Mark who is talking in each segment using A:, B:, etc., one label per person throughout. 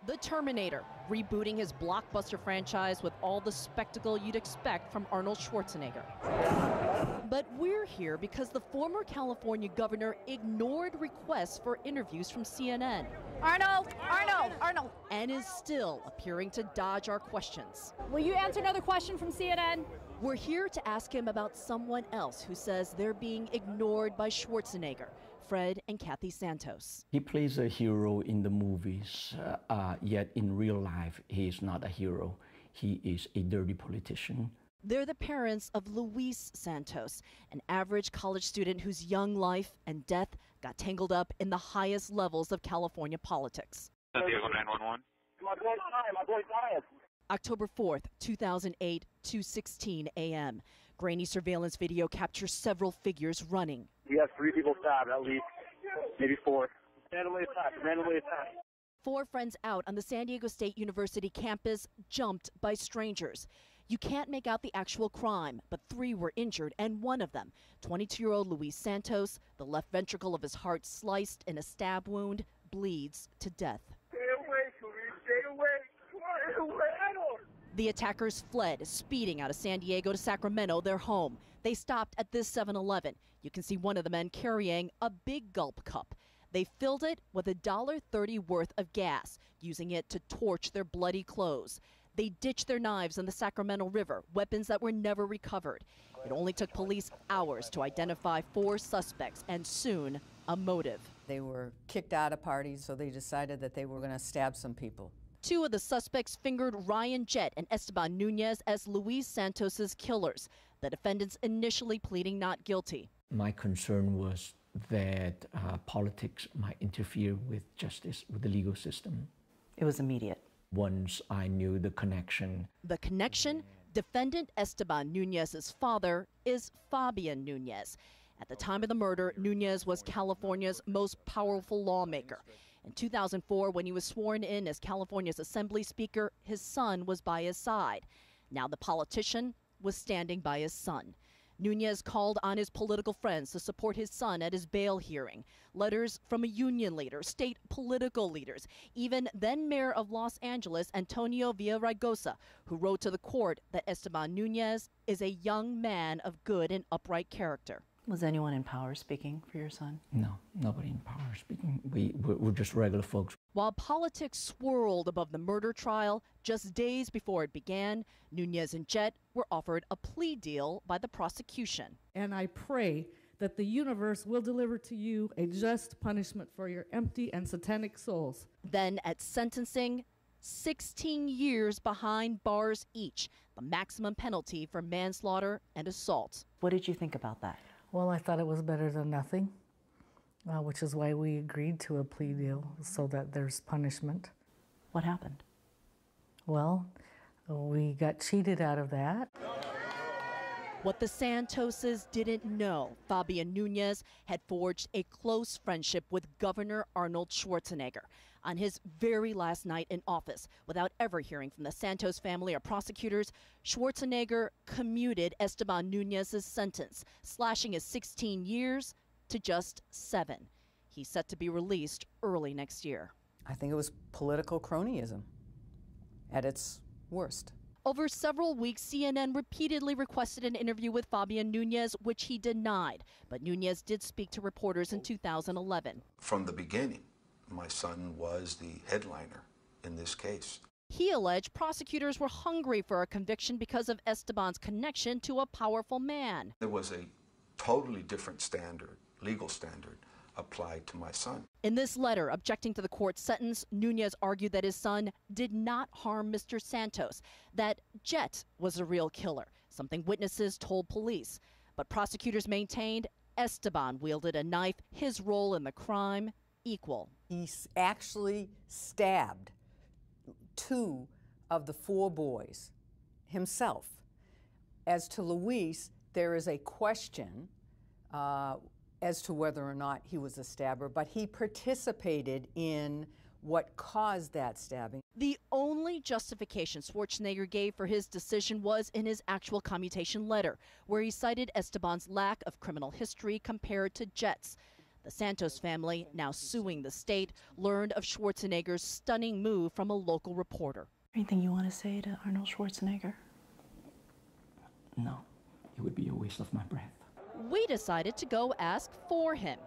A: The Terminator, rebooting his blockbuster franchise with all the spectacle you'd expect from Arnold Schwarzenegger. But we're here because the former California governor ignored requests for interviews from CNN. Arnold! And is still appearing to dodge our questions.
B: Will you answer another question from CNN?
A: We're here to ask him about someone else who says they're being ignored by Schwarzenegger, Fred and Kathy Santos.
C: He plays a hero in the movies, yet in real life, he is not a hero. He is a dirty politician.
A: They're the parents of Luis Santos, an average college student whose young life and death got tangled up in the highest levels of California politics.
D: San Diego 911.
E: My boy's dying.
A: October 4th, 2008, 2:16 a.m. Grainy surveillance video captures several figures running.
E: We have 3 people stabbed at least, maybe 4. Randomly attacked.
A: 4 friends out on the San Diego State University campus, jumped by strangers. You can't make out the actual crime, but 3 were injured, and one of them, 22-year-old Luis Santos, the left ventricle of his heart sliced in a stab wound, bleeds to death.
E: Stay away, Luis, stay away.
A: The attackers fled, speeding out of San Diego to Sacramento, their home. They stopped at this 7-Eleven. You can see one of the men carrying a big gulp cup. They filled it with $1.30 worth of gas, using it to torch their bloody clothes. They ditched their knives in the Sacramento River, weapons that were never recovered. It only took police hours to identify 4 suspects and soon a motive.
F: They were kicked out of parties, so they decided that they were going to stab some people.
A: 2 of the suspects fingered Ryan Jett and Esteban Nunez as Luis Santos's killers, the defendants initially pleading not guilty.
C: My concern was that politics might interfere with justice, with the legal system.
G: It was immediate.
C: Once I knew the connection.
A: The connection? Defendant Esteban Nunez's father is Fabian Nunez. At the time of the murder, Nunez was California's most powerful lawmaker. In 2004, when he was sworn in as California's Assembly Speaker, his son was by his side. Now the politician was standing by his son. Nunez called on his political friends to support his son at his bail hearing. Letters from a union leader, state political leaders, even then Mayor of Los Angeles, Antonio Villaraigosa, who wrote to the court that Esteban Nunez is a young man of good and upright character.
G: Was anyone in power speaking for your son?
C: No, nobody in power speaking. We're just regular folks.
A: While politics swirled above the murder trial, just days before it began, Nunez and Jett were offered a plea deal by the prosecution.
H: And I pray that the universe will deliver to you a just punishment for your empty and satanic souls.
A: Then at sentencing, 16 years behind bars each, the maximum penalty for manslaughter and assault.
G: What did you think about that?
H: Well, I thought it was better than nothing, which is why we agreed to a plea deal, so that there's punishment.
G: What happened?
H: Well, we got cheated out of that.
A: What the Santoses didn't know, Fabian Nunez had forged a close friendship with Governor Arnold Schwarzenegger. On his very last night in office, without ever hearing from the Santos family or prosecutors, Schwarzenegger commuted Esteban Nunez's sentence, slashing his 16 years to just 7. He's set to be released early next year.
F: I think it was political cronyism at its worst.
A: Over several weeks, CNN repeatedly requested an interview with Fabian Nunez, which he denied. But Nunez did speak to reporters in 2011.
I: From the beginning, my son was the headliner in this case.
A: He alleged prosecutors were hungry for a conviction because of Esteban's connection to a powerful man.
I: There was a totally different standard, legal standard, applied to my son.
A: In this letter objecting to the court's sentence, Nunez argued that his son did not harm Mr. Santos, that Jett was a real killer, something witnesses told police. But prosecutors maintained Esteban wielded a knife, his role in the crime equal.
F: He actually stabbed 2 of the 4 boys himself. As to Luis, there is a question as to whether or not he was a stabber, but he participated in what caused that stabbing.
A: The only justification Schwarzenegger gave for his decision was in his actual commutation letter, where he cited Esteban's lack of criminal history compared to Jett's. The Santos family, now suing the state, learned of Schwarzenegger's stunning move from a local reporter.
G: Anything you want to say to Arnold Schwarzenegger?
C: No, it would be a waste of my breath.
A: We decided to go ask for him.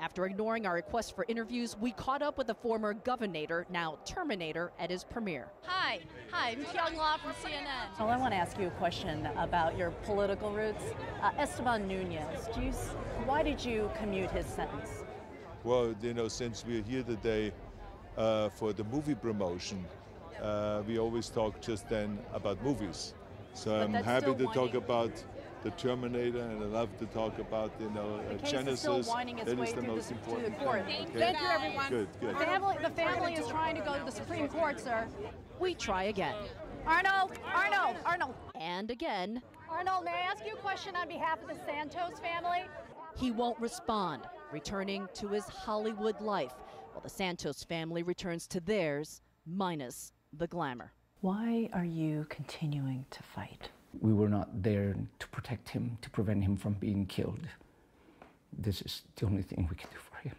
A: After ignoring our request for interviews, we caught up with the former governor, now Terminator, at his premiere.
B: Hi, I'm Kyung La from CNN.
G: Well, I want to ask you a question about your political roots. Esteban Nunez, why did you commute his sentence?
D: Well, you know, since we're here today for the movie promotion, we always talk just then about movies. So I'm happy to talk about the Terminator, and I love to talk about, you know, Genesis. That is the most important thing. Okay?
B: Thank you, everyone.
D: Good.
B: The family is trying to go to the Supreme Court, sir.
A: We try again.
B: Arnold.
A: And again.
B: Arnold, may I ask you a question on behalf of the Santos family?
A: He won't respond, returning to his Hollywood life, while the Santos family returns to theirs, minus the glamour.
G: Why are you continuing to fight?
C: We were not there to protect him, to prevent him from being killed. This is the only thing we can do for him.